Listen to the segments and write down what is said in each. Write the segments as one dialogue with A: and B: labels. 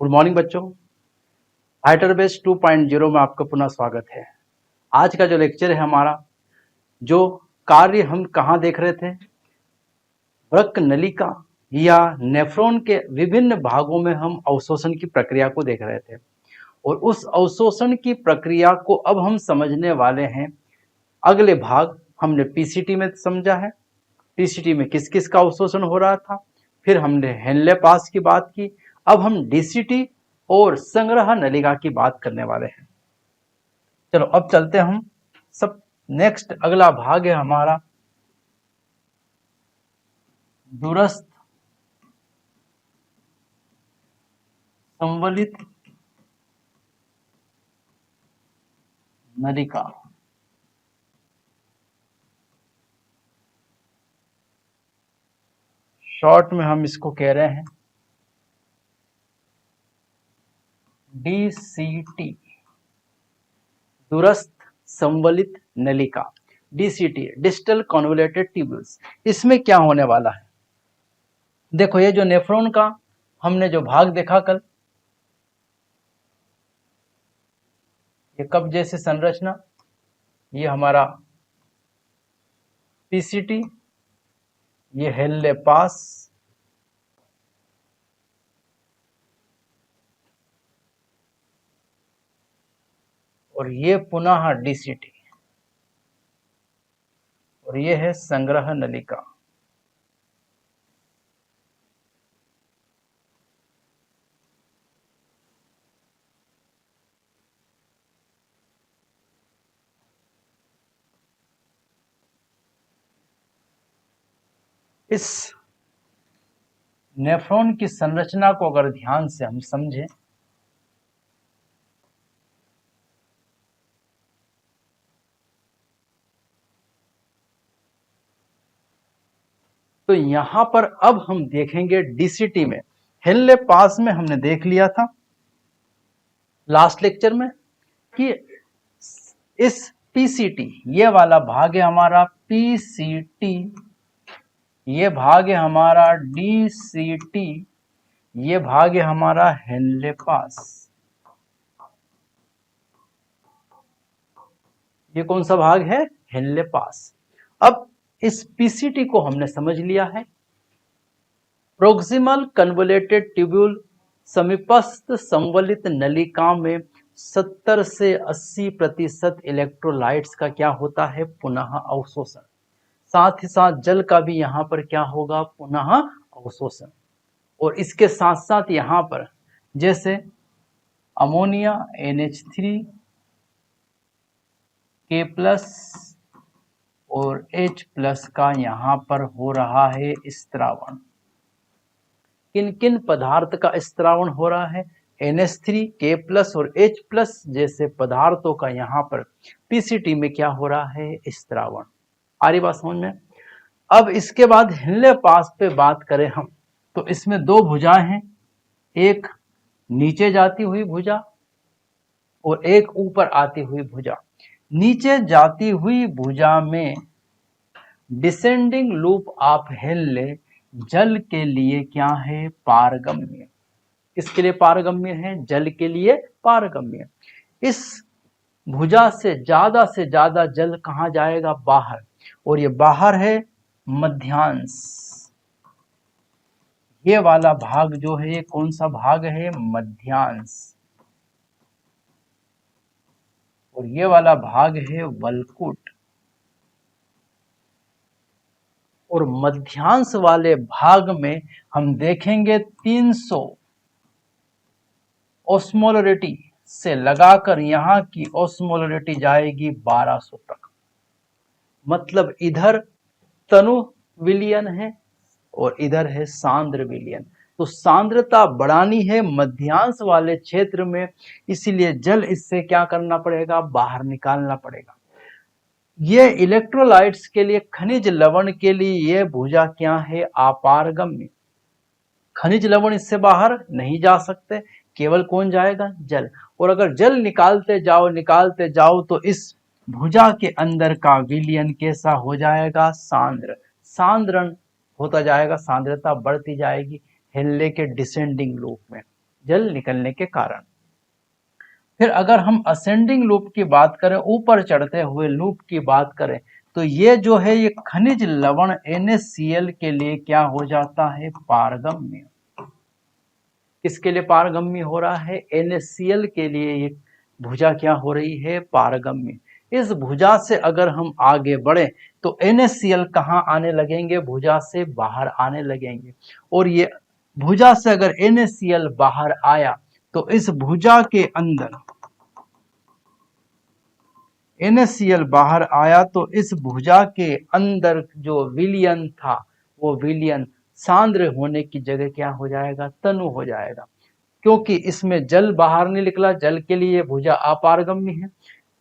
A: Good morning बच्चों। हाइटरबेस 2.0 में आपका पुनः स्वागत है। आज का जो लेक्चर है हमारा, जो कार्य हम कहाँ देख रहे थे, वृक्क नलिका या नेफ्रॉन के विभिन्न भागों में हम अवशोषण की प्रक्रिया को देख रहे थे और उस अवशोषण की प्रक्रिया को अब हम समझने वाले हैं। अगले भाग हमने पीसीटी में समझा है, पीसीटी में किस किस का अवशोषण हो रहा था, फिर हमने हेनले पास की बात की। अब हम डीसीटी और संग्रह नलिका की बात करने वाले हैं। चलो अब चलते हम सब नेक्स्ट अगला भाग है हमारा दूरस्थ संवलित नलिका। शॉर्ट में हम इसको कह रहे हैं डीसीटी, दूरस्थ संवलित नलिका। DCT, distal convoluted tubules. इसमें क्या होने वाला है, देखो ये जो नेफ्रॉन का हमने जो भाग देखा कल, ये कप जैसे संरचना, ये हमारा पीसीटी, ये हेनले पास, और ये पुनः डीसीटी, और ये है संग्रह नलिका। इस नेफ्रॉन की संरचना को अगर ध्यान से हम समझें तो यहां पर अब हम देखेंगे डीसीटी में। हेनले पास में हमने देख लिया था लास्ट लेक्चर में कि इस पीसीटी, ये वाला भाग है हमारा पीसीटी, ये भाग है हमारा डीसीटी, ये भाग है हमारा हेनले पास। ये कौन सा भाग है, हेनले पास। अब इस पीसीटी को हमने समझ लिया है। प्रोक्सिमल कन्वोल्यूटेड ट्यूब्यूल समीपस्थ संवलित नलिका में 70 से 80% इलेक्ट्रोलाइट्स का क्या होता है, पुनः अवशोषण। साथ ही साथ जल का भी यहाँ पर क्या होगा, पुनः अवशोषण। और इसके साथ साथ यहाँ पर जैसे अमोनिया NH3 K+ और H+ का यहाँ पर हो रहा है स्त्रावण। किन किन पदार्थ का स्त्रावण हो रहा है, NH3 K+ और H+ जैसे पदार्थों का यहाँ पर पीसीटी में क्या हो रहा है, स्त्रावण। आ रही बात समझ में। अब इसके बाद हेनले पास पे बात करें हम तो इसमें दो भुजाएं हैं, एक नीचे जाती हुई भुजा और एक ऊपर आती हुई भुजा। नीचे जाती हुई भुजा में डिसेंडिंग लूप ऑफ हेनले जल के लिए क्या है, पारगम्य। किसके लिए पारगम्य है, जल के लिए पारगम्य। इस भुजा से ज्यादा जल कहाँ जाएगा, बाहर, और ये बाहर है मध्यांश। ये वाला भाग जो है, ये कौन सा भाग है, मध्यांश। और ये वाला भाग है वल्कुट। और मध्यांश वाले भाग में हम देखेंगे 300 ओस्मोलरिटी से लगाकर यहाँ की ओस्मोलरिटी जाएगी 1200 तक। मतलब इधर तनु विलयन है और इधर है सांद्र विलयन। तो सांद्रता बढ़ानी है मध्यांश वाले क्षेत्र में, इसीलिए जल इससे क्या करना पड़ेगा, बाहर निकालना पड़ेगा। ये इलेक्ट्रोलाइट्स के लिए, खनिज लवण के लिए ये भुजा क्या है, अपारगम्य। खनिज लवण इससे बाहर नहीं जा सकते, केवल कौन जाएगा, जल। और अगर जल निकालते जाओ तो इस भुजा के अंदर का विलयन कैसा हो जाएगा, सांद्र। सांद्रण होता जाएगा, सांद्रता बढ़ती जाएगी हेनले के डिसेंडिंग लूप में। जल निकलने के कारण। फिर अगर हम असेंडिंग लूप की बात करें, ऊपर चढ़ते हुए लूप की बात करें, तो ये जो है ये खनिज लवण NaCl के लिए क्या हो जाता है, पारगम्य। किसके लिए पारगम्य हो रहा है, NaCl के लिए ये भुजा क्या हो रही है, पारगम्य। इस भुजा से अगर हम आगे बढ़े तो NaCl कहाँ आने लगेंगे, भुजा से बाहर आने लगेंगे। और ये भुजा से अगर NaCl बाहर आया तो इस भुजा के अंदर NaCl बाहर आया तो इस भुजा के अंदर जो विलयन था वो विलयन सांद्र होने की जगह क्या हो जाएगा, तनु हो जाएगा। क्योंकि इसमें जल बाहर नहीं निकला, जल के लिए भुजा अपारगम्य है,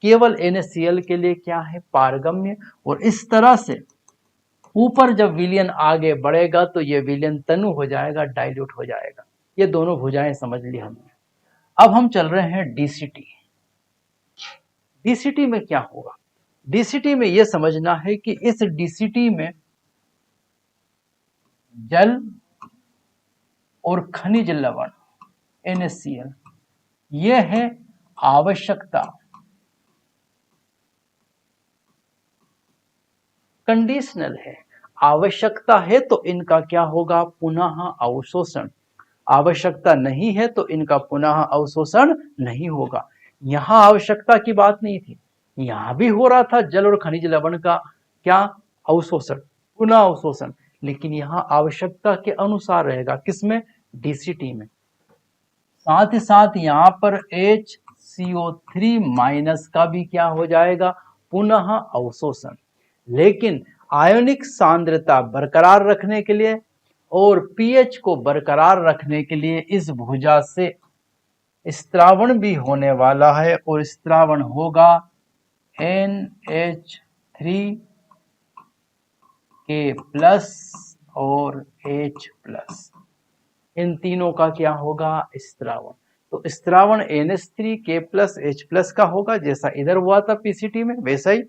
A: केवल NaCl के लिए क्या है, पारगम्य। और इस तरह से ऊपर जब विलयन आगे बढ़ेगा तो ये विलयन तनु हो जाएगा, डाइल्यूट हो जाएगा। ये दोनों भुजाएं समझ ली हमने। अब हम चल रहे हैं डीसीटी। डीसीटी में क्या होगा, डीसीटी में यह समझना है कि इस डीसीटी में जल और खनिज लवण NaCl यह है आवश्यकता, कंडीशनल है। आवश्यकता है तो इनका क्या होगा, पुनः अवशोषण। आवश्यकता नहीं है तो इनका पुनः अवशोषण नहीं होगा। यहां आवश्यकता की बात नहीं थी, यहां भी हो रहा था जल और खनिज लवण का क्या, अवशोषण, पुनः अवशोषण, लेकिन यहां आवश्यकता के अनुसार रहेगा, किसमें, डीसीटी में। साथ ही साथ यहां पर HCO3 माइनस का भी क्या हो जाएगा, पुनः अवशोषण। लेकिन आयनिक सांद्रता बरकरार रखने के लिए और पीएच को बरकरार रखने के लिए इस भुजा से स्त्रावण भी होने वाला है, और स्त्रावण होगा NH3K+ और H+। इन तीनों का क्या होगा, स्त्रावण। तो स्त्रावण NH3K+ H+ का होगा, जैसा इधर हुआ था पीसीटी में वैसा ही।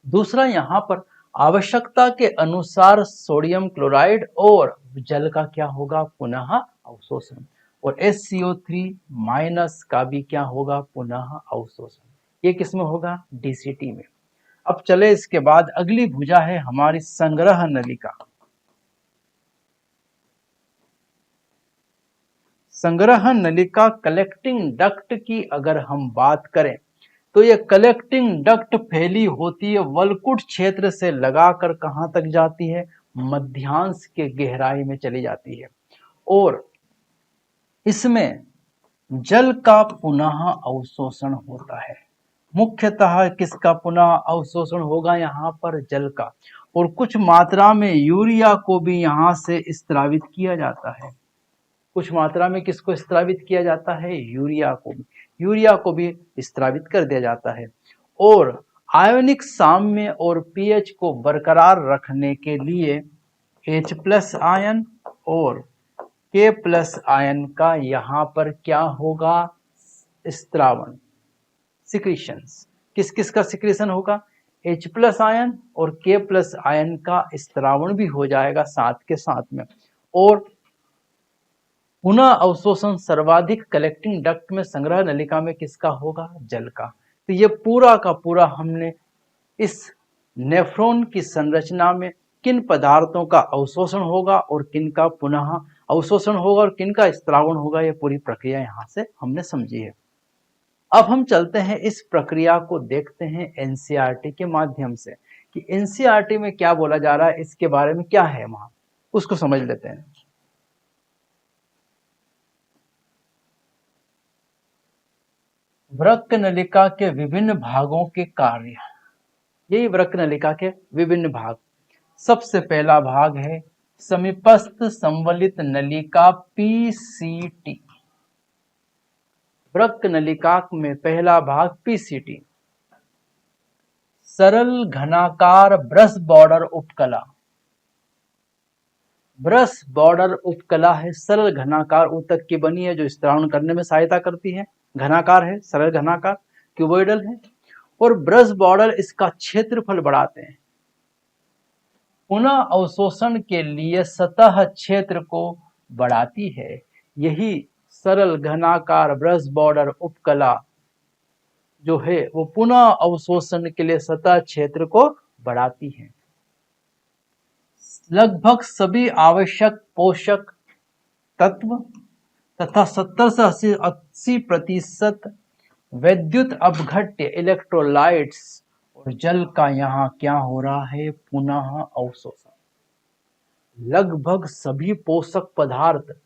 A: दूसरा, यहां पर आवश्यकता के अनुसार सोडियम क्लोराइड और जल का क्या होगा, पुनः अवशोषण। और HCO3- का भी क्या होगा, पुनः अवशोषण। ये किसमें होगा, डीसीटी में। अब चले इसके बाद अगली भुजा है हमारी संग्रह नलिका। संग्रह नलिका कलेक्टिंग डक्ट की अगर हम बात करें तो ये कलेक्टिंग डक्ट फैली होती है, वलकुट क्षेत्र से लगाकर कहां तक जाती है, मध्यांश के गहराई में चली जाती है। और इसमें जल का पुनः अवशोषण होता है। मुख्यतः किसका पुनः अवशोषण होगा, यहाँ पर जल का। और कुछ मात्रा में यूरिया को भी यहाँ से स्त्रावित किया जाता है। कुछ मात्रा में किसको स्त्रावित किया जाता है, यूरिया को भी। यूरिया को भी स्त्रावित कर दिया जाता है। और आयनिक साम्य और पीएच को बरकरार रखने के लिए H+ आयन और K+ आयन का यहाँ पर क्या होगा, स्त्रावण, सिक्रीशंस। किस किस का सिक्रीशन होगा, H+ आयन और K+ आयन का स्त्रावण भी हो जाएगा साथ के साथ में। और पुनः अवशोषण सर्वाधिक कलेक्टिंग डक्ट में, संग्रह नलिका में किसका होगा, जल का। तो ये पूरा का पूरा हमने इस नेफ्रॉन की संरचना में किन पदार्थों का अवशोषण होगा और किन का पुनः अवशोषण होगा और किन का स्त्रावण होगा, ये पूरी प्रक्रिया यहां से हमने समझी है। अब हम चलते हैं इस प्रक्रिया को देखते हैं एनसीईआरटी के माध्यम से कि एनसीईआरटी में क्या बोला जा रहा है, इसके बारे में क्या है वहां, उसको समझ लेते हैं। वृक्क नलिका के विभिन्न भागों के कार्य, यही वृक्क नलिका के विभिन्न भाग। सबसे पहला भाग है समीपस्थ संवलित नलिका पीसीटी। वृक्क नलिका में पहला भाग पीसीटी, सरल घनाकार ब्रश बॉर्डर उपकला। ब्रश बॉर्डर उपकला है, सरल घनाकार ऊतक की बनी है, जो स्त्रावण करने में सहायता करती है। घनाकार है, सरल घनाकार, क्यूबोइडल है। और ब्रश बॉर्डर इसका क्षेत्रफल बढ़ाते हैं। पुनः अवशोषण के लिए सतह क्षेत्र को बढ़ाती है। यही सरल घनाकार ब्रश बॉर्डर उपकला जो है वो पुनः अवशोषण के लिए सतह क्षेत्र को बढ़ाती है। लगभग सभी आवश्यक पोषक तत्व तथा 70 से 80% विद्युत अपघट्य इलेक्ट्रोलाइट्स और जल का यहाँ क्या हो रहा है, पुनः अवशोषण। लगभग सभी पोषक पदार्थ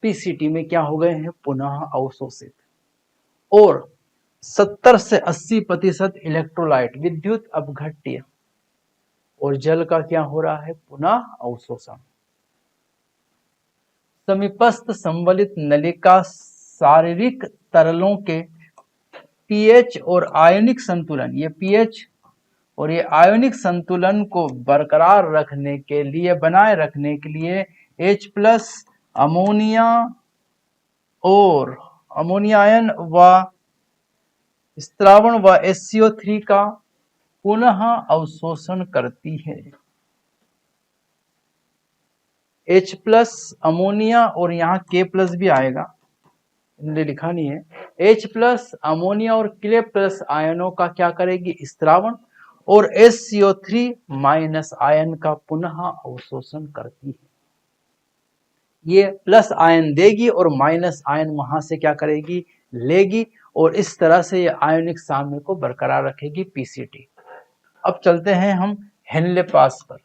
A: पीसीटी में क्या हो गए हैं, पुनः अवशोषित। और 70 से 80% इलेक्ट्रोलाइट विद्युत अपघट्य और जल का क्या हो रहा है, पुनः अवशोषण। समीपस्थ संवलित नलिका शारीरिक तरलों के पीएच और आयनिक संतुलन, ये पीएच और ये आयनिक संतुलन को बरकरार रखने के लिए, बनाए रखने के लिए H+ अमोनिया और अमोनिया आयन व स्त्रावण व SCO3 का पुनः अवशोषण करती है। H+ अमोनिया और यहाँ K+ भी आएगा, इन्हें लिखा नहीं है। H+ अमोनिया और K+ आयनों का क्या करेगी, स्त्रावण, और SCO3- आयन का पुनः अवशोषण करती है। ये प्लस आयन देगी और माइनस आयन वहां से क्या करेगी, लेगी, और इस तरह से ये आयनिक साम्य को बरकरार रखेगी पीसीटी। अब चलते हैं हम हेनले पास पर।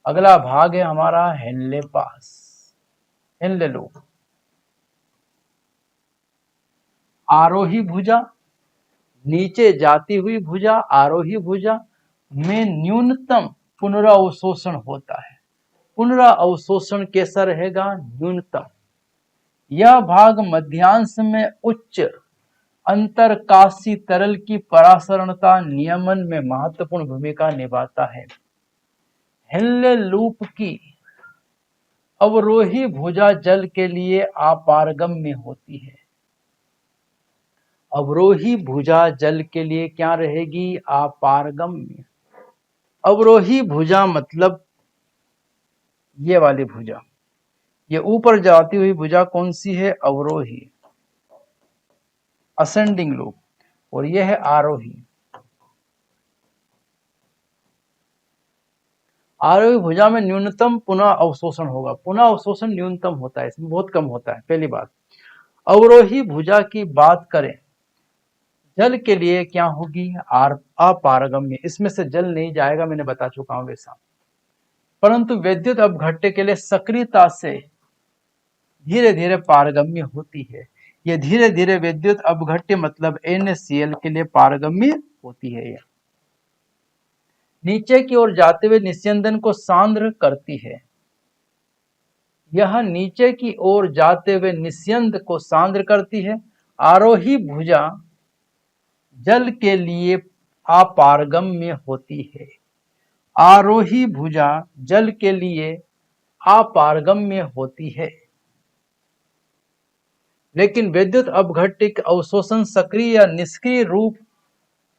A: अगला भाग है हमारा हेनले पास, हेनले लूप। आरोही भुजा, नीचे जाती हुई भुजा, आरोही भुजा में न्यूनतम पुनरावशोषण होता है। पुनरावशोषण कैसा रहेगा, न्यूनतम। यह भाग मध्यांश में उच्च अंतरकाशी तरल की परासरणता नियमन में महत्वपूर्ण भूमिका निभाता है। हेनले लूप की अवरोही भुजा जल के लिए अपारगम्य होती है। अवरोही भुजा जल के लिए क्या रहेगी, अपारगम्य। अवरोही भुजा मतलब ये वाली भुजा, ये ऊपर जाती हुई भुजा कौन सी है, अवरोही, असेंडिंग लूप, और यह है आरोही। आरोही भुजा में न्यूनतम पुनः अवशोषण होगा। पुनः अवशोषण न्यूनतम होता है, इसमें बहुत कम होता है, पहली बात। अवरोही भुजा की बात करें, जल के लिए क्या होगी, अपारगम्य। इसमें से जल नहीं जाएगा, मैंने बता चुका हूं वैसा। परंतु विद्युत अपघट्य के लिए सक्रियता से धीरे धीरे पारगम्य होती है। ये धीरे धीरे विद्युत अपघट्य मतलब NaCl के लिए पारगम्य होती है। यह नीचे की ओर जाते हुए निस्यंदन को सांद्र करती है। यह नीचे की ओर जाते हुए निस्यंद को सांद्र करती है। आरोही भुजा जल के लिए अपारगम्य होती है। आरोही भुजा जल के लिए अपारगम्य होती है, लेकिन विद्युत अपघट्य अवशोषण सक्रिय या निष्क्रिय रूप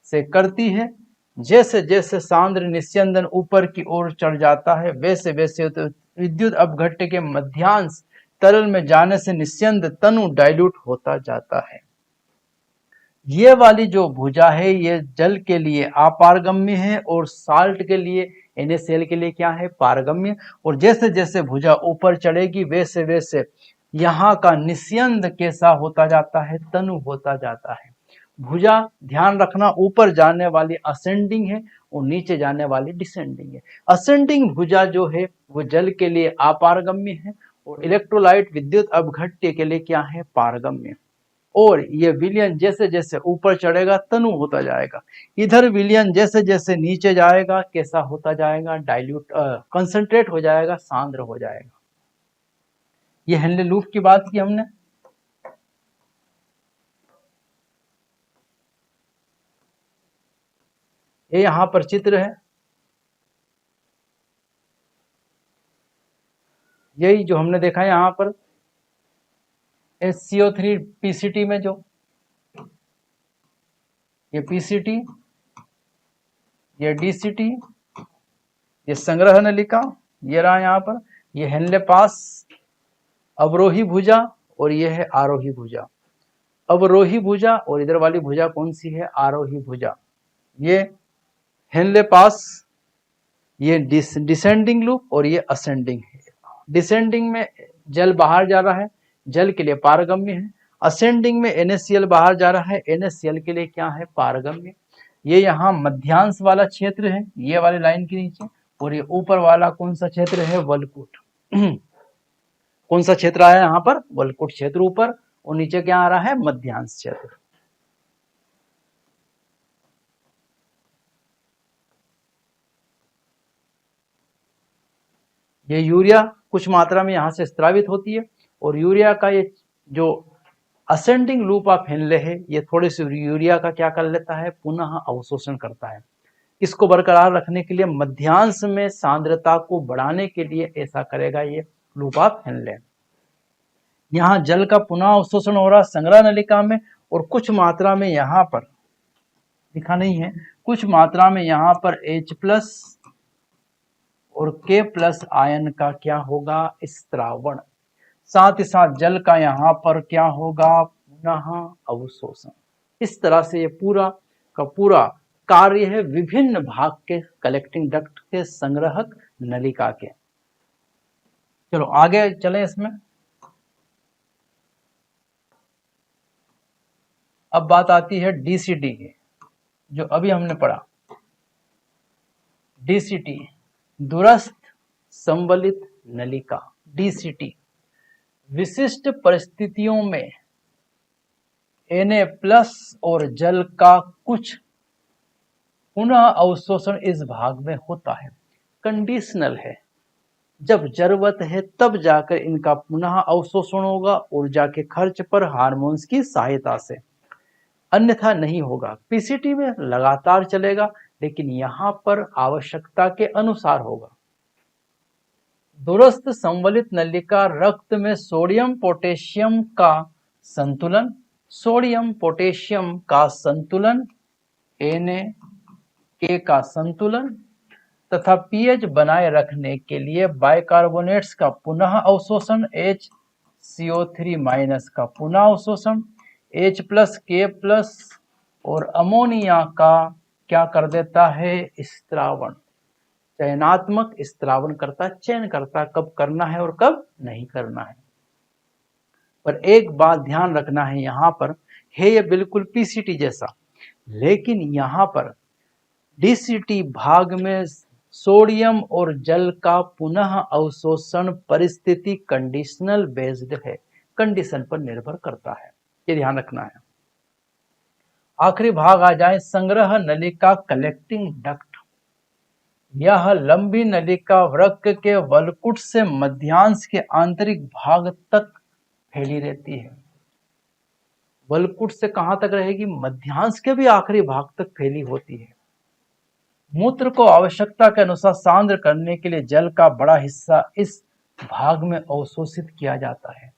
A: से करती है। जैसे जैसे सांद्र निस्यंदन ऊपर की ओर चढ़ जाता है, वैसे वैसे विद्युत अपघट्य के मध्यांश तरल में जाने से निस्यंद तनु डाइल्यूट होता जाता है। ये वाली जो भुजा है ये जल के लिए अपारगम्य है और साल्ट के लिए, NaCl के लिए क्या है, पारगम्य। और जैसे जैसे भुजा ऊपर चढ़ेगी वैसे वैसे यहाँ का निस्यंद कैसा होता जाता है, तनु होता जाता है। भुजा ध्यान रखना, ऊपर जाने वाली असेंडिंग है और नीचे जाने वाली डिसेंडिंग है। असेंडिंग भुजा जो है वो जल के लिए अपारगम्य है और इलेक्ट्रोलाइट विद्युत अपघट्य के लिए क्या है, पारगम्य। और ये विलयन जैसे जैसे ऊपर चढ़ेगा तनु होता जाएगा। इधर विलयन जैसे जैसे नीचे जाएगा कैसा होता जाएगा, डाइल्यूट, कंसंट्रेट हो जाएगा, सांद्र हो जाएगा। ये हेनले लूप की बात की हमने। ये यहां पर चित्र है, यही जो हमने देखा है यहां पर SCO3 PCT में, जो ये PCT, ये DCT, ये संग्रह नलिका, ये रहा यहाँ पर ये हेनले पास अवरोही भुजा और ये है आरोही भुजा। अवरोही भुजा और इधर वाली भुजा कौन सी है? आरोही भुजा। ये हेनले पास, ये डिसेंडिंग लूप और ये असेंडिंग है। डिसेंडिंग में जल बाहर जा रहा है, जल के लिए पारगम्य है। असेंडिंग में NaCl बाहर जा रहा है, NaCl के लिए क्या है? पारगम्य। ये यहाँ मध्यांश वाला क्षेत्र है, ये वाली लाइन के नीचे, और ये ऊपर वाला कौन सा क्षेत्र है? वलकुट। कौन सा क्षेत्र आया यहाँ पर? वलकुट क्षेत्र ऊपर, और नीचे क्या आ रहा है? मध्यांश क्षेत्र। ये यूरिया कुछ मात्रा में यहाँ से स्त्रावित होती है, और यूरिया का ये जो असेंडिंग लूप ऑफ हेनले है, ये थोड़े से यूरिया का क्या कर लेता है? पुनः अवशोषण करता है। इसको बरकरार रखने के लिए, मध्यांश में सांद्रता को बढ़ाने के लिए ऐसा करेगा ये लूप ऑफ हेनले। यहाँ जल का पुनः अवशोषण हो रहा संग्रह नलिका में, और कुछ मात्रा में यहाँ पर लिखा नहीं है, कुछ मात्रा में यहाँ पर H+ और K+ आयन का क्या होगा? स्त्रावण। साथ ही साथ जल का यहाँ पर क्या होगा? पुनः अवशोषण। इस तरह से ये पूरा का पूरा कार्य है विभिन्न भाग के कलेक्टिंग डक्ट के, संग्रहक नलिका के। चलो आगे चलें इसमें। अब बात आती है DCT की, जो अभी हमने पढ़ा। DCT दूरस्थ संवलित नलिका। DCT विशिष्ट परिस्थितियों में Na+ और जल का कुछ पुनः अवशोषण इस भाग में होता है। कंडीशनल है, जब जरूरत है तब जाकर इनका पुनः अवशोषण होगा, ऊर्जा के खर्च पर हार्मोन्स की सहायता से, अन्यथा नहीं होगा। पीसीटी में लगातार चलेगा, लेकिन यहाँ पर आवश्यकता के अनुसार होगा। दूरस्थ संवलित नलिका रक्त में सोडियम पोटेशियम का संतुलन, सोडियम पोटेशियम का संतुलन, Na का संतुलन तथा पीएच बनाए रखने के लिए बाइकार्बोनेट्स का पुनः अवशोषण, HCO3- का पुनः अवशोषण, H+ K+ और अमोनिया का क्या कर देता है? स्त्रावण। चयनात्मक स्त्रावण करता, चयन करता कब करना है और कब नहीं करना है। पर एक बात ध्यान रखना है, यहाँ पर है ये बिल्कुल पीसीटी जैसा, लेकिन यहाँ पर डीसीटी भाग में सोडियम और जल का पुनः अवशोषण परिस्थिति कंडीशनल बेस्ड है, कंडीशन पर निर्भर करता है, ये ध्यान रखना है। आखिरी भाग आ जाए, संग्रह नलिका कलेक्टिंग डक्ट। यह लंबी नलिका वृक्क के वलकुट से मध्यांश के आंतरिक भाग तक फैली रहती है। वलकुट से कहां तक रहेगी? मध्यांश के भी आखिरी भाग तक फैली होती है। मूत्र को आवश्यकता के अनुसार सांद्र करने के लिए जल का बड़ा हिस्सा इस भाग में अवशोषित किया जाता है।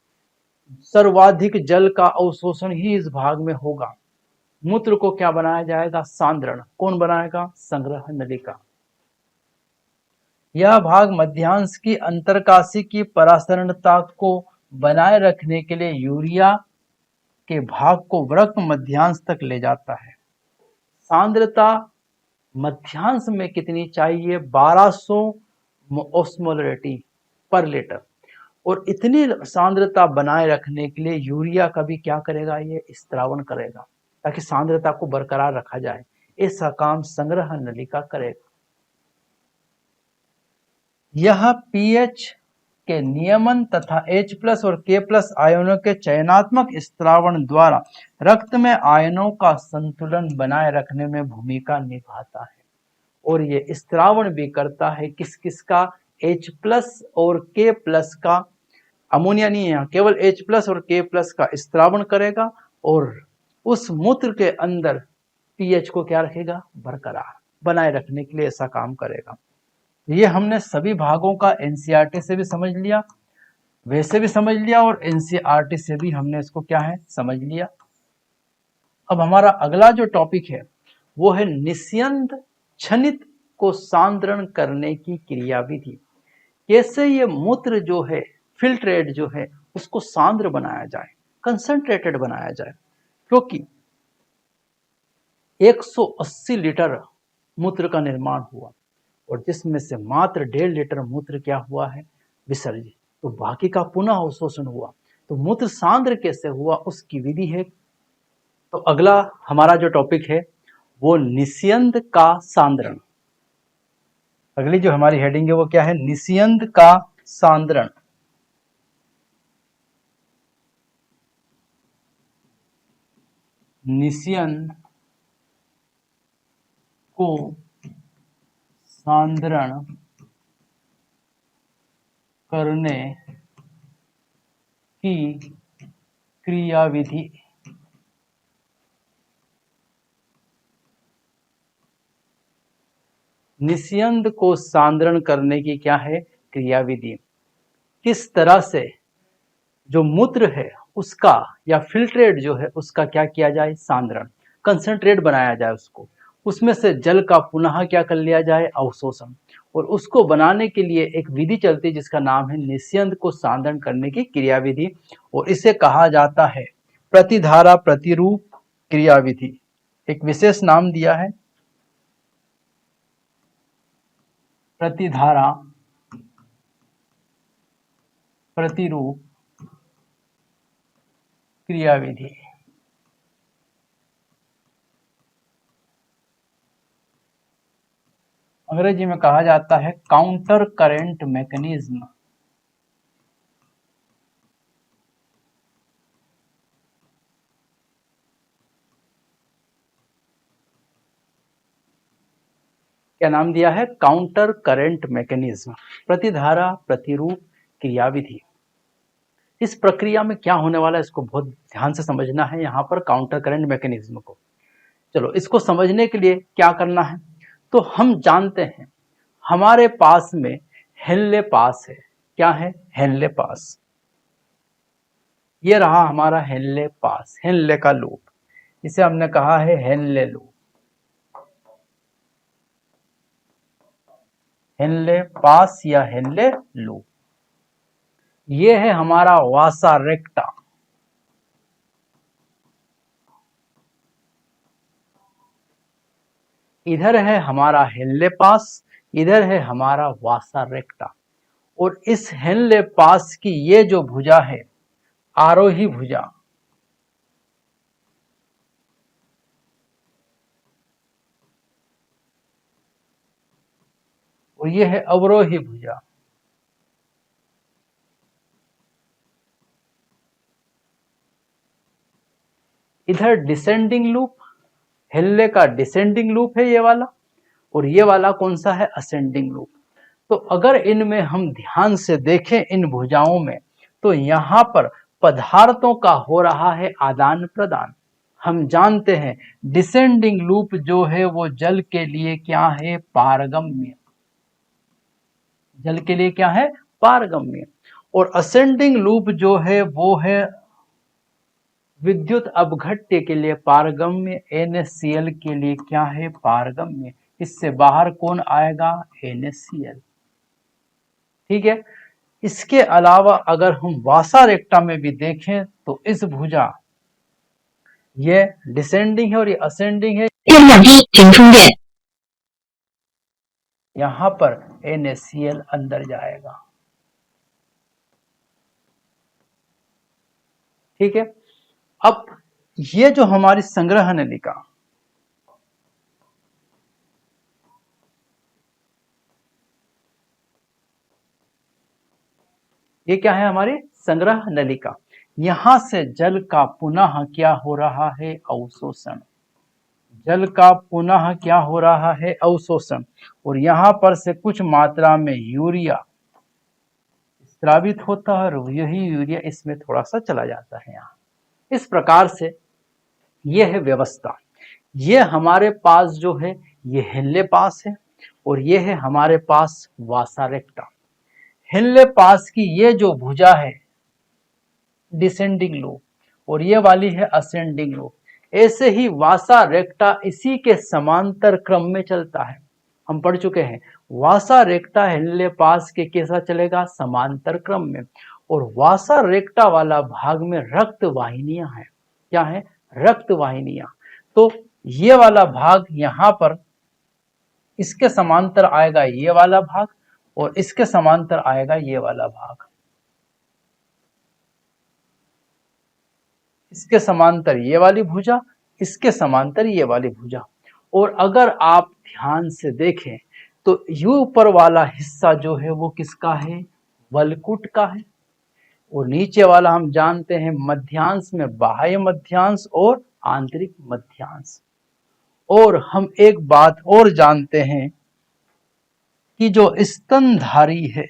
A: सर्वाधिक जल का अवशोषण ही इस भाग में होगा। मूत्र को क्या बनाया जाएगा? सांद्रण। कौन बनाएगा? संग्रह नलिका। यह भाग मध्यांश की अंतरकाशी की परासरणता को बनाए रखने के लिए यूरिया के भाग को वृक्क मध्यांश तक ले जाता है। सांद्रता मध्यांश में कितनी चाहिए? 1200 ओस्मोलरिटी पर लीटर। और इतनी सांद्रता बनाए रखने के लिए यूरिया का भी क्या करेगा? ये स्त्रावण करेगा, ताकि सांद्रता को बरकरार रखा जाए। ऐसा काम संग्रह नलिका करेगा। यह पीएच के नियमन तथा H+ और K+ आयनों के चयनात्मक स्त्रावण द्वारा रक्त में आयनों का संतुलन बनाए रखने में भूमिका निभाता है। और ये स्त्रावण भी करता है किस किस का? H+ और K+ का। अमोनिया नहीं है यहाँ, केवल H+ और K+ का स्त्रावण करेगा, और उस मूत्र के अंदर पीएच को क्या रखेगा? बरकरार बनाए रखने के लिए ऐसा काम करेगा। ये हमने सभी भागों का एनसीईआरटी से भी समझ लिया, वैसे भी समझ लिया, और एनसीईआरटी से भी हमने इसको क्या है? समझ लिया। अब हमारा अगला जो टॉपिक है वो है निस्यंद क्षणित को सांद्रण करने की क्रियाविधि। कैसे ये मूत्र जो है फिल्ट्रेट जो है उसको सांद्र बनाया जाए, कंसंट्रेटेड बनाया जाए, क्योंकि 180 लीटर मूत्र का निर्माण हुआ और जिसमें से मात्र 1.5 लीटर मूत्र क्या हुआ है, विसर्जित, तो बाकी का पुनः अवशोषण हुआ। तो मूत्र सांद्र कैसे हुआ उसकी विधि है। तो अगला हमारा जो टॉपिक है वो निस्यंद का सांद्रण। अगली जो हमारी हेडिंग है वो क्या है, निस्यंद का सांद्रण। निस्यंद को सांद्रण करने की क्रियाविधि। निस्यंद को सांद्रण करने की क्या है, क्रियाविधि। किस तरह से जो मूत्र है उसका या फिल्ट्रेट जो है उसका क्या किया जाए, सांद्रण, कंसंट्रेट बनाया जाए उसको, उसमें से जल का पुनः क्या कर लिया जाए, अवशोषण। और उसको बनाने के लिए एक विधि चलती है जिसका नाम है निस्यंद को सांद्रण करने की क्रियाविधि, और इसे कहा जाता है प्रतिधारा प्रतिरूप क्रियाविधि। एक विशेष नाम दिया है, प्रतिधारा प्रतिरूप क्रियाविधि। अंग्रेजी में कहा जाता है काउंटर करेंट मैकेनिज्म। क्या नाम दिया है, काउंटर करेंट मैकेनिज्म, प्रतिधारा प्रतिरूप क्रियाविधि। इस प्रक्रिया में क्या होने वाला है इसको बहुत ध्यान से समझना है यहाँ पर, काउंटर करंट मैकेनिज्म को। चलो इसको समझने के लिए क्या करना है, तो हम जानते हैं हमारे पास में हेनले पास है। क्या है, हेनले पास। ये रहा हमारा हेनले पास, हेनले का लूप, इसे हमने कहा है हेनले लूप, हेनले पास या हेनले लूप। ये है हमारा वासा रेक्टा, इधर है हमारा हेनले पास, इधर है हमारा वासा रेक्टा। और इस हेनले पास की ये जो भुजा है, आरोही भुजा, और ये है अवरोही भुजा। इधर डिसेंडिंग लूप, हेनले का डिसेंडिंग लूप है ये वाला, और ये वाला कौन सा है, असेंडिंग लूप। तो अगर इनमें हम ध्यान से देखें इन भुजाओं में, तो यहां पर पदार्थों का हो रहा है आदान प्रदान। हम जानते हैं डिसेंडिंग लूप जो है वो जल के लिए क्या है, पारगम्य, जल के लिए क्या है, पारगम्य। और असेंडिंग लूप जो है वो है विद्युत अपघट्य के लिए पारगम्य, NaCl के लिए क्या है, पारगम्य। इससे बाहर कौन आएगा, NaCl। ठीक है। इसके अलावा अगर हम वासा रेक्टा में भी देखें तो इस भुजा, ये डिसेंडिंग है और ये असेंडिंग है, यहां पर NaCl अंदर जाएगा। ठीक है। अब ये जो हमारी संग्रह नलिका, ये क्या है, हमारी संग्रह नलिका। यहां से जल का पुनः क्या हो रहा है, अवशोषण। जल का पुनः क्या हो रहा है, अवशोषण। और यहां पर से कुछ मात्रा में यूरिया स्रावित होता है और यही यूरिया इसमें थोड़ा सा चला जाता है यहाँ। इस प्रकार से ये है व्यवस्था। ये हमारे पास जो है ये हेनले पास है और ये है हमारे पास वासा रेक्टा। हेनले पास की ये जो भुजा है डिसेंडिंग लूप और ये वाली है असेंडिंग लूप। ऐसे ही वासा रेक्टा इसी के समांतर क्रम में चलता है। हम पढ़ चुके हैं वासा रेक्टा हेनले पास के कैसा चलेगा, समांतर क्रम में। और वासा रेक्टा वाला भाग में रक्त वाहिनियां हैं। क्या है, रक्त वाहिनियां। तो ये वाला भाग यहां पर इसके समांतर आएगा ये वाला भाग, और इसके समांतर आएगा ये वाला भाग। इसके समांतर ये वाली भुजा, इसके समांतर ये वाली भुजा। और अगर आप ध्यान से देखें तो ये ऊपर वाला हिस्सा जो है वो किसका है, वलकुट का है। और नीचे वाला हम जानते हैं मध्यांश में बाह्य मध्यांश और आंतरिक मध्यांश। और हम एक बात और जानते हैं कि जो स्तनधारी है,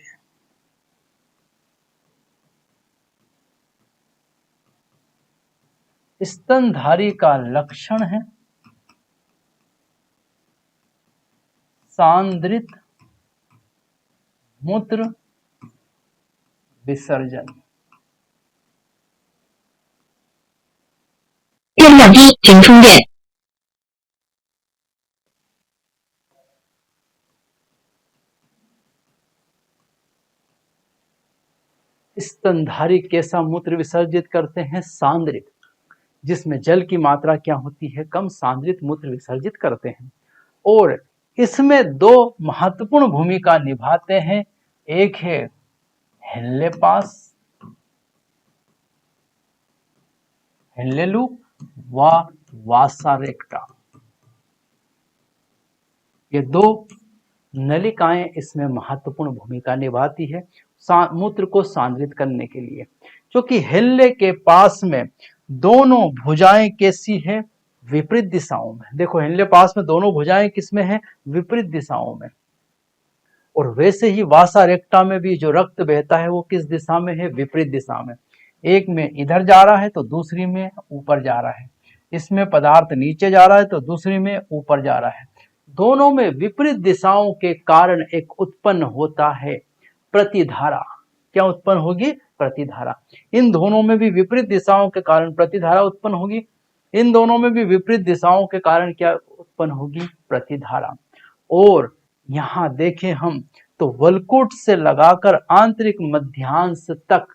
A: स्तनधारी का लक्षण है सांद्रित मूत्र विसर्जन। स्तनधारी कैसा मूत्र विसर्जित करते हैं, सांद्रित, जिसमें जल की मात्रा क्या होती है, कम, सांद्रित मूत्र विसर्जित करते हैं। और इसमें दो महत्वपूर्ण भूमिका निभाते हैं, एक है हेनले पास, हेनले लूप व वासा रेक्टा। ये दो नलिकाएं इसमें महत्वपूर्ण भूमिका निभाती है मूत्र को सांद्रित करने के लिए। क्योंकि हेनले के पास में दोनों भुजाएं कैसी है, विपरीत दिशाओं में। देखो हेनले पास में दोनों भुजाएं किसमें है, विपरीत दिशाओं में। और वैसे ही वासा रेक्टा में भी जो रक्त बहता है वो किस दिशा में है, विपरीत दिशा में। एक में इधर जा रहा है तो दूसरी में ऊपर जा रहा है। इसमें पदार्थ नीचे जा रहा है तो दूसरी में ऊपर जा रहा है। दोनों में विपरीत दिशाओं के कारण एक उत्पन्न होता है प्रतिधारा। क्या उत्पन्न होगी, प्रतिधारा। इन दोनों में भी विपरीत दिशाओं के कारण प्रतिधारा उत्पन्न होगी। इन दोनों में भी विपरीत दिशाओं के कारण क्या उत्पन्न होगी, प्रतिधारा। और यहां देखें हम तो वलकुट से लगाकर आंतरिक मध्यांश तक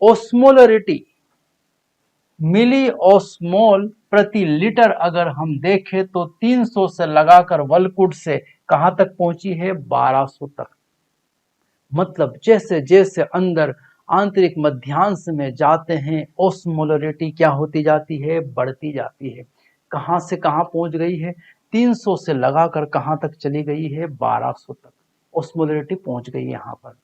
A: ओस्मोलरिटी, मिली ओस्मोल प्रति लीटर अगर हम देखें तो 300 से लगाकर वलकुट से कहां तक पहुंची है, 1200 तक। मतलब जैसे जैसे अंदर आंतरिक मध्यांश में जाते हैं ओस्मोलरिटी क्या होती जाती है, बढ़ती जाती है। कहां से कहां पहुंच गई है, 300 से लगाकर कहां तक चली गई है, 1200 तक ओस्मोलरिटी पहुंच गई। यहां पर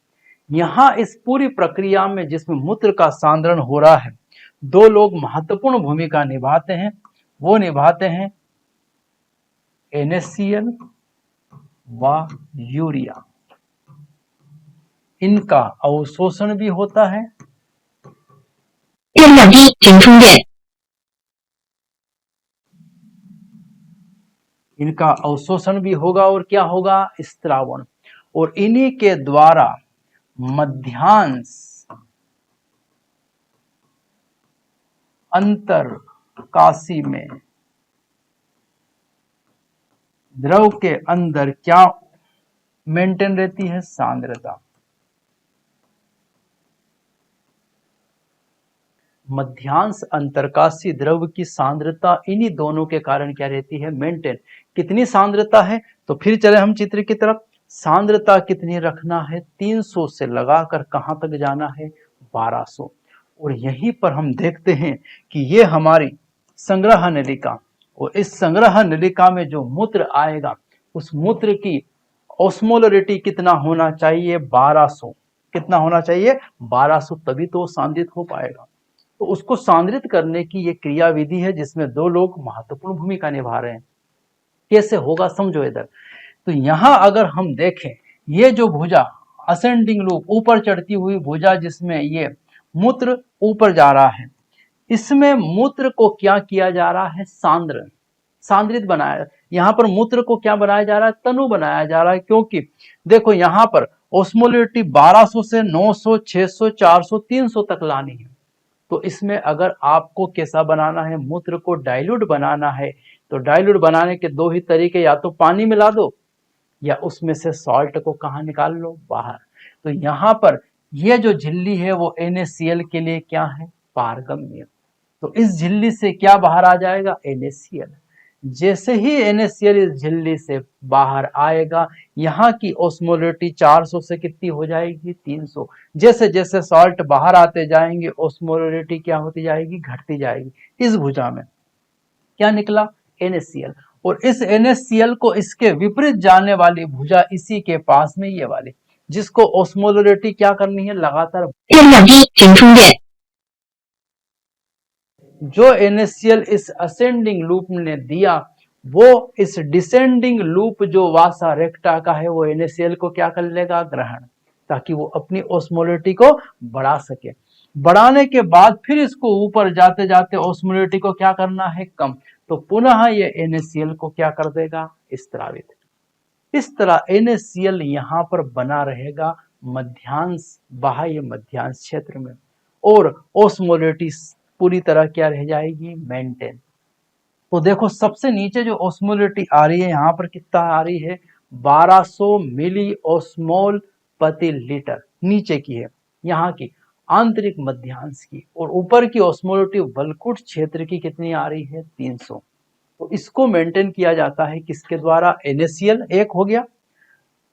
A: यहां इस पूरी प्रक्रिया में जिसमें मूत्र का सांद्रण हो रहा है, दो लोग महत्वपूर्ण भूमिका निभाते हैं। वो निभाते हैं NaCl व यूरिया। इनका अवशोषण भी होता है। इनका अवशोषण भी होगा और क्या होगा, स्त्रावण। और इन्हीं के द्वारा मध्यांश अंतरकाशी में द्रव के अंदर क्या मेंटेन रहती है, सांद्रता। मध्यांश अंतरकाशी द्रव की सांद्रता इन्हीं दोनों के कारण क्या रहती है, मेंटेन। कितनी सांद्रता है, तो फिर चले हम चित्र की तरफ। सांद्रता कितनी रखना है, 300 से लगाकर कहां तक जाना है, 1200। और यहीं पर हम देखते हैं कि ये हमारी संग्रह नलिका, और इस संग्रह नलिका में जो मूत्र आएगा उस मूत्र की ऑस्मोलरिटी कितना होना चाहिए, 1200। कितना होना चाहिए, 1200, तभी तो सांद्रित हो पाएगा। तो उसको सांद्रित करने की ये क्रिया विधि है जिसमें दो लोग महत्वपूर्ण भूमिका निभा रहे हैं। कैसे होगा समझो इधर। तो यहां अगर हम देखें, ये जो भुजा असेंडिंग लूप, ऊपर चढ़ती हुई भुजा जिसमें ये मूत्र ऊपर जा रहा है, इसमें मूत्र को क्या किया जा रहा है, सांद्रित बनाया। यहां पर मूत्र को क्या बनाया जा रहा है, तनु बनाया जा रहा है। क्योंकि देखो यहां पर ऑस्मोलरिटी 1200 से 900, 600, 400, 300 तक लानी है। तो इसमें अगर आपको कैसा बनाना है, मूत्र को डाइल्यूट बनाना है, तो डाइल्यूट बनाने के दो ही तरीके, या तो पानी मिला दो या उसमें से सॉल्ट को कहाँ निकाल लो, बाहर। तो यहाँ पर ये जो झिल्ली है वो NaCl के लिए क्या है, पारगम्य। तो इस झिल्ली से क्या बाहर आ जाएगा, NaCl। जैसे ही NaCl इस झिल्ली से बाहर आएगा, यहाँ की ओस्मोलरिटी 400 से कितनी हो जाएगी, 300। जैसे जैसे सॉल्ट बाहर आते जाएंगे ओस्मोलरिटी क्या होती जाएगी, घटती जाएगी। इस भुजा में क्या निकला, NaCl। और इस NaCl को इसके विपरीत जाने वाली भुजा इसी के पास में ये वाली, जिसको ओस्मोलरिटी क्या करनी है, लगातार। जो NaCl इस असेंडिंग लूप ने दिया, वो इस डिसेंडिंग लूप जो वासा रेक्टा का है, वो NaCl को क्या कर लेगा, ग्रहण, ताकि वो अपनी ओस्मोलरिटी को बढ़ा सके। बढ़ाने के बाद फिर इसको ऊपर जाते जाते ओस्मोलरिटी को क्या करना है, कम। तो पुनः ये NaCl को क्या कर देगा, स्त्रावित। इस तरह NaCl यहाँ पर बना रहेगा मध्यांश, बाह्य मध्यांश क्षेत्र में, और ओस्मोलरिटी पूरी तरह क्या रह जाएगी, मेंटेन। तो देखो सबसे नीचे जो ओस्मोलरिटी आ रही है, यहाँ पर कितना आ रही है, 1200 मिली ओस्मोल प्रति लीटर, नीचे की है यहाँ की आंतरिक मध्यांश की, और ऊपर की ओस्मोलरिटी वल्कुट क्षेत्र की कितनी आ रही है, 300। तो इसको मेंटेन किया जाता है किसके द्वारा, NaCl एक हो गया,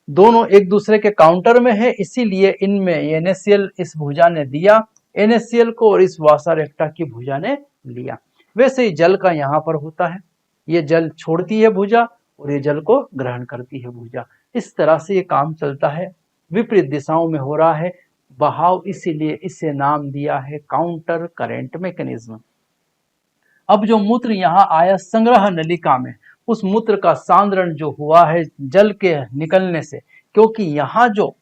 A: दोनों एक दूसरे के काउंटर में है, इसीलिए इनमें NaCl इस भुजा ने दिया NaCl को, और इस वासा रेक्टा की भुजा ने लिया। वैसे ही जल का यहाँ पर होता है, ये जल छोड़ती है भुजा और ये जल को ग्रहण करती है भुजा। इस तरह से ये काम चलता है, विपरीत दिशाओं में हो रहा है बहाव, इसीलिए इसे नाम दिया है काउंटर करेंट मैकेनिज्म। अब जो मूत्र यहाँ आया संग्रह नलिका में, उस मूत्र का सांद्रण जो हुआ है जल के निकलने से, क्योंकि यहाँ जो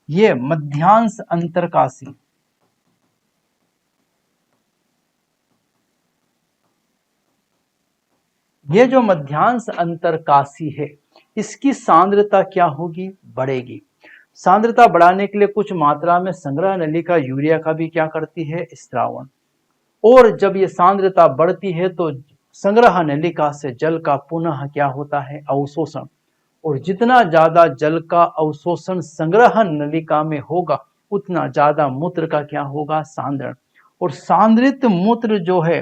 A: ये मध्यांश अंतरकाशी, ये जो मध्यांश अंतरकाशी है, इसकी सांद्रता क्या होगी, बढ़ेगी। सांद्रता बढ़ाने के लिए कुछ मात्रा में संग्रह नलिका यूरिया का भी क्या करती है, स्त्रावण। और जब ये सांद्रता बढ़ती है तो संग्रह नलिका से जल का पुनः क्या होता है, अवशोषण। और जितना ज्यादा जल का अवशोषण संग्रह नलिका में होगा, उतना ज्यादा मूत्र का क्या होगा, सांद्रण। और सांद्रित मूत्र जो है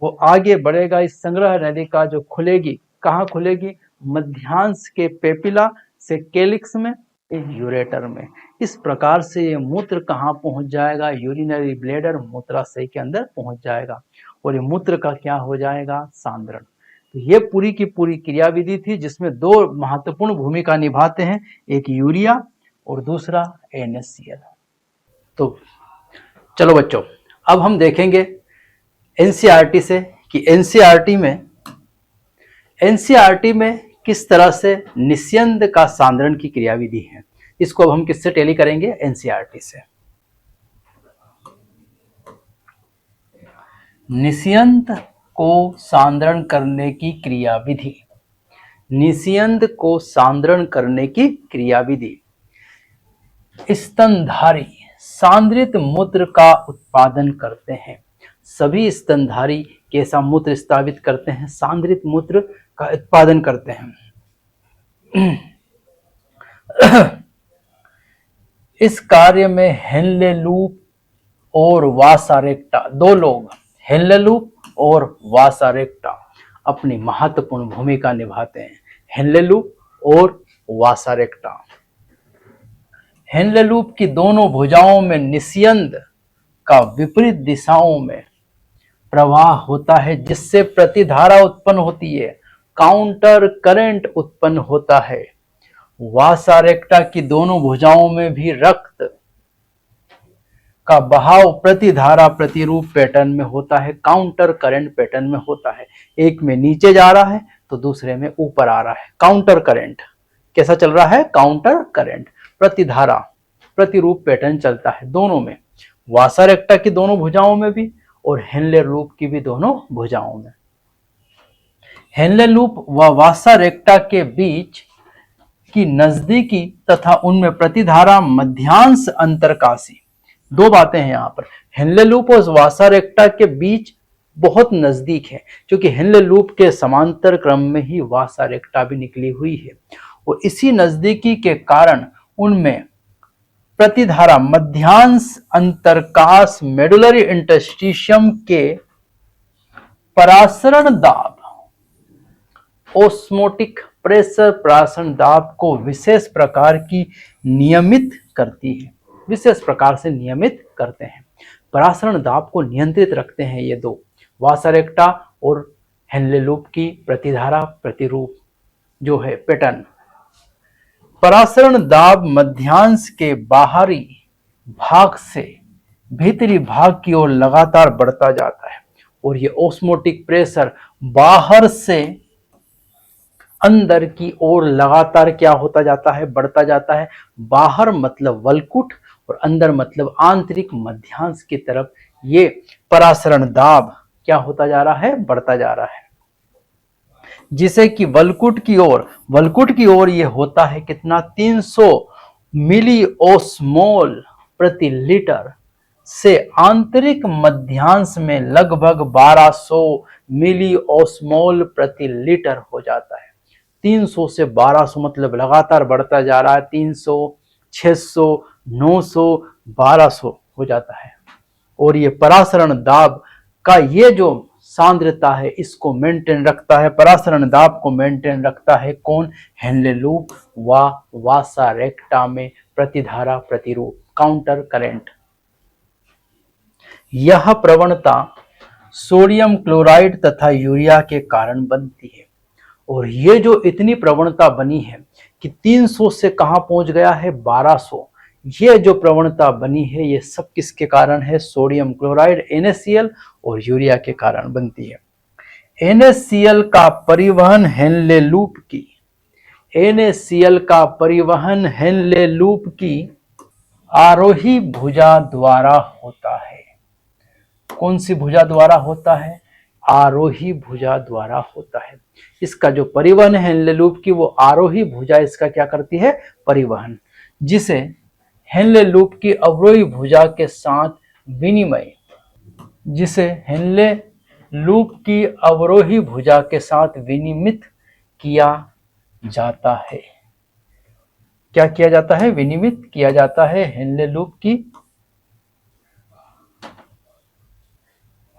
A: वो आगे बढ़ेगा, इस संग्रह नलिका जो खुलेगी, कहाँ खुलेगी, मध्यांश के पेपिला से कैलिक्स में, यूरेटर में। इस प्रकार से ये मूत्र कहाँ पहुंच जाएगा, यूरिनरी ब्लैडर, मूत्राशय के अंदर पहुंच जाएगा, और ये मूत्र का क्या हो जाएगा, सांद्रण। तो ये पूरी की पूरी क्रियाविधि थी, जिसमें दो महत्वपूर्ण भूमिका निभाते हैं, एक यूरिया और दूसरा NaCl। तो चलो बच्चों, अब हम देखेंगे NCERT से कि NCERT में किस तरह से निस्यंद का सांद्रण की क्रियाविधि है। इसको अब हम किससे टेली करेंगे, NCERT से। निस्यंद को सांद्रण करने की क्रियाविधि, निस्यंद को सांद्रण करने की क्रियाविधि। स्तनधारी सांद्रित मूत्र का उत्पादन करते हैं। सभी स्तनधारी कैसा मूत्र स्रावित करते हैं, सांद्रित मूत्र का उत्पादन करते हैं। इस कार्य में हेनले लूप और वासा रेक्टा, दो लोग, हेनले लूप और वासा रेक्टा अपनी महत्वपूर्ण भूमिका निभाते हैं। हेनले लूप और वासा रेक्टा। हेनले लूप की दोनों भुजाओं में निस्यंद का विपरीत दिशाओं में प्रवाह होता है, जिससे प्रतिधारा उत्पन्न होती है, काउंटर करंट उत्पन्न होता है। वासा रेक्टा की दोनों भुजाओं में भी रक्त का बहाव प्रतिधारा प्रतिरूप पैटर्न में होता है, काउंटर करंट पैटर्न में होता है। एक में नीचे जा रहा है तो दूसरे में ऊपर आ रहा है। काउंटर करंट कैसा चल रहा है, काउंटर करंट, प्रतिधारा प्रतिरूप पैटर्न चलता है दोनों में, वासा रेक्टा की दोनों भुजाओं में भी और हेनले लूप की भी दोनों भुजाओं में। हेनले लूप व वासा रेक्टा के बीच की नजदीकी तथा उनमें प्रतिधारा मध्यांश अंतरकाशी, दो बातें हैं यहाँ पर। हेनले लूप और वासा रेक्टा के बीच बहुत नजदीक है, क्योंकि हेनले लूप के समांतर क्रम में ही वासा रेक्टा भी निकली हुई है। और इसी नजदीकी के कारण उनमें प्रतिधारा मध्यांश अंतरकाश मेडुलरी इंटरस्टिशियम के परासरण दाब ओस्मोटिक प्रेशर परासरण दाब को विशेष प्रकार की नियमित करती है, विशेष प्रकार से नियमित करते हैं। परासरण दाब को नियंत्रित रखते हैं ये दो, वासा-रेक्टा और हेनले लूप की प्रतिधारा प्रतिरूप जो है पैटर्न। परासरण दाब मध्यांश के बाहरी भाग से भीतरी भाग की ओर लगातार बढ़ता जाता है और ये ओस्मोटिक प्रेशर बाहर से अंदर की ओर लगातार क्या होता जाता है, बढ़ता जाता है। बाहर मतलब वल्कुट और अंदर मतलब आंतरिक मध्यांश की तरफ ये परासरण दाब क्या होता जा रहा है, बढ़ता जा रहा है। जिसे कि वल्कुट की ओर ये होता है कितना, 300 मिली ओस्मोल प्रति लीटर से आंतरिक मध्यांश में लगभग 1200 मिली ओस्मोल प्रति लीटर हो जाता है। 300 से 1200 मतलब लगातार बढ़ता जा रहा है, 300, 600, 900, 1200 हो जाता है। और ये परासरण दाब का ये जो सांद्रता है इसको मेंटेन रखता है, परासरण दाब को मेंटेन रखता है कौन, हेनले लूप व वासा-रेक्टा में प्रतिधारा प्रतिरूप काउंटर करेंट। यह प्रवणता सोडियम क्लोराइड तथा यूरिया के कारण बनती है और ये जो इतनी प्रवणता बनी है कि 300 से कहां पहुंच गया है, 1200। ये जो प्रवणता बनी है ये सब किसके कारण है, सोडियम क्लोराइड NaCl और यूरिया के कारण बनती है। NaCl का परिवहन हेनले लूप की NaCl का परिवहन हेनले लूप की आरोही भुजा द्वारा होता है। कौन सी भुजा द्वारा होता है, आरोही भुजा द्वारा होता है। इसका जो परिवहन है हेनले लूप की वो आरोही भुजा इसका क्या करती है, परिवहन, जिसे हेनले लूप की अवरोही भुजा के साथ विनिमय, जिसे हेनले लूप की अवरोही भुजा के साथ विनिमित किया जाता है। क्या किया जाता है, विनिमित किया जाता है। हेनले लूप की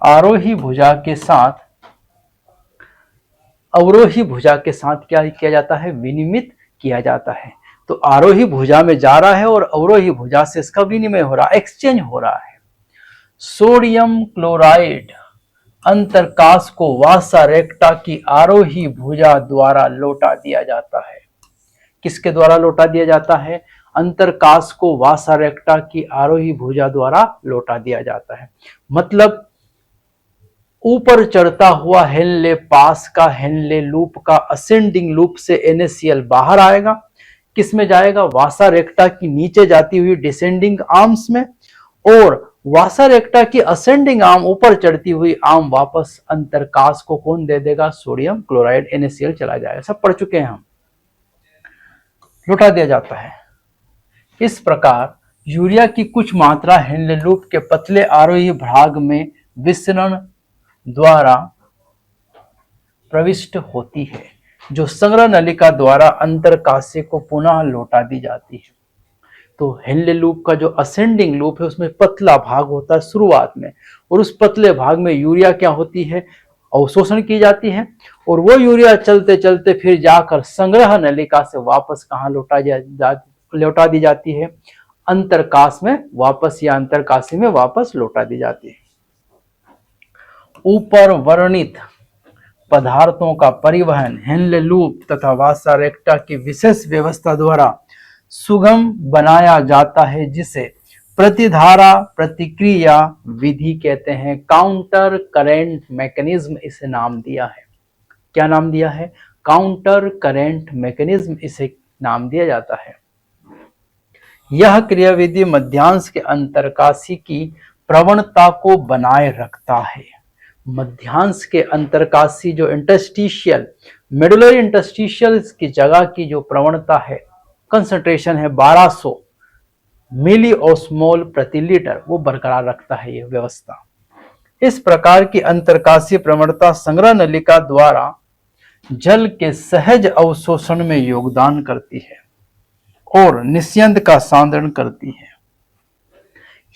A: आरोही भुजा के साथ अवरोही भुजा के साथ क्या किया जाता है, विनिमित किया जाता है। तो आरोही भुजा में जा रहा है और अवरोही भुजा से इसका विनिमय हो रहा है, एक्सचेंज हो रहा है। सोडियम क्लोराइड अंतरकाश को वासा-रेक्टा की आरोही भुजा द्वारा लौटा दिया जाता है। किसके द्वारा लौटा दिया जाता है, अंतरकाश को वासा-रेक्टा की आरोही भुजा द्वारा लौटा दिया जाता है। मतलब ऊपर चढ़ता हुआ हेनले पास का हेनले लूप का असेंडिंग लूप से NaCl बाहर आएगा, किस में जाएगा, वासा-रेक्टा की नीचे जाती हुई डिसेंडिंग आर्म्स में, और वासा-रेक्टा की असेंडिंग आर्म ऊपर चढ़ती हुई आर्म वापस अंतरकाश को कौन दे देगा, सोडियम क्लोराइड NaCl चला जाएगा। सब पढ़ चुके हैं हम, लौटा दिया जाता है। इस प्रकार यूरिया की कुछ मात्रा हेनले लूप के पतले आरोही भाग में विसरण द्वारा प्रविष्ट होती है, जो संग्रह नलिका द्वारा अंतरकाशी को पुनः लौटा दी जाती है। तो हेनले लूप का जो असेंडिंग लूप है उसमें पतला भाग होता है शुरुआत में, और उस पतले भाग में यूरिया क्या होती है, अवशोषण की जाती है, और वो यूरिया चलते चलते फिर जाकर संग्रह नलिका से वापस कहाँ लौटा दी जाती है, अंतरकाश में वापस, या अंतरकाशी में वापस लौटा दी जाती है। ऊपर वर्णित पदार्थों का परिवहन हेनले लूप तथा वासा-रेक्टा की विशेष व्यवस्था द्वारा सुगम बनाया जाता है, जिसे प्रतिधारा प्रतिक्रिया विधि कहते हैं। काउंटर करेंट मैकेनिज्म इसे नाम दिया है। क्या नाम दिया है, काउंटर करेंट मैकेनिज्म इसे नाम दिया जाता है। यह क्रियाविधि मध्यांश के अंतरकाशी की प्रवणता को बनाए रखता है। मध्यांश के अंतरकाशी जो इंटरस्टिशियल मेडुलरी इंटरस्टिशियल की जगह की जो प्रवणता है, कंसंट्रेशन है 1200 मिली ओस्मोल प्रति लीटर, वो बरकरार रखता है यह व्यवस्था। इस प्रकार की अंतरकाशीय प्रवणता संग्रह नलिका द्वारा जल के सहज अवशोषण में योगदान करती है और निस्यंद का सांद्रण करती है।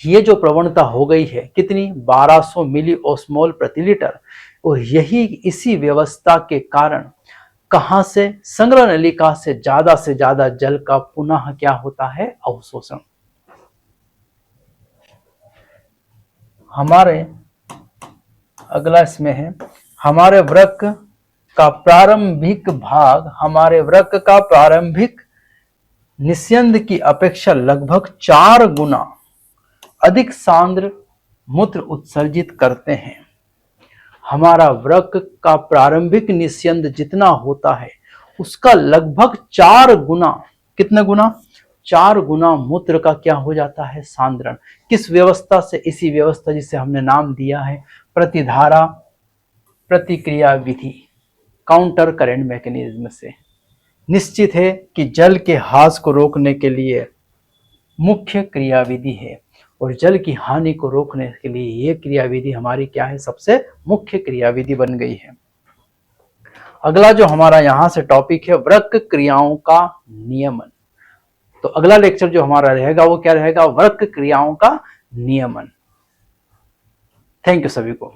A: ये जो प्रवणता हो गई है कितनी, 1200 मिली ओस्मोल प्रति लीटर, और यही इसी व्यवस्था के कारण कहां से, संग्रह नलिका से ज्यादा जल का पुनः क्या होता है, अवशोषण। हमारे अगला इसमें है, हमारे वृक्क का प्रारंभिक भाग, हमारे वृक्क का प्रारंभिक निस्यंद की अपेक्षा लगभग 4 गुना अधिक सांद्र मूत्र उत्सर्जित करते हैं। हमारा वृक्क का प्रारंभिक निस्यंद जितना होता है उसका लगभग 4 गुना, कितने गुना, 4 गुना मूत्र का क्या हो जाता है, सांद्रण। किस व्यवस्था से, इसी व्यवस्था जिसे हमने नाम दिया है प्रतिधारा प्रतिक्रिया विधि, काउंटर करंट मैकेनिज्म से। निश्चित है कि जल के ह्रास को रोकने के लिए मुख्य क्रियाविधि है, और जल की हानि को रोकने के लिए ये क्रियाविधि हमारी क्या है, सबसे मुख्य क्रियाविधि बन गई है। अगला जो हमारा यहां से टॉपिक है, वृक्क क्रियाओं का नियमन। तो अगला लेक्चर जो हमारा रहेगा वो क्या रहेगा, वृक्क क्रियाओं का नियमन। थैंक यू सभी को।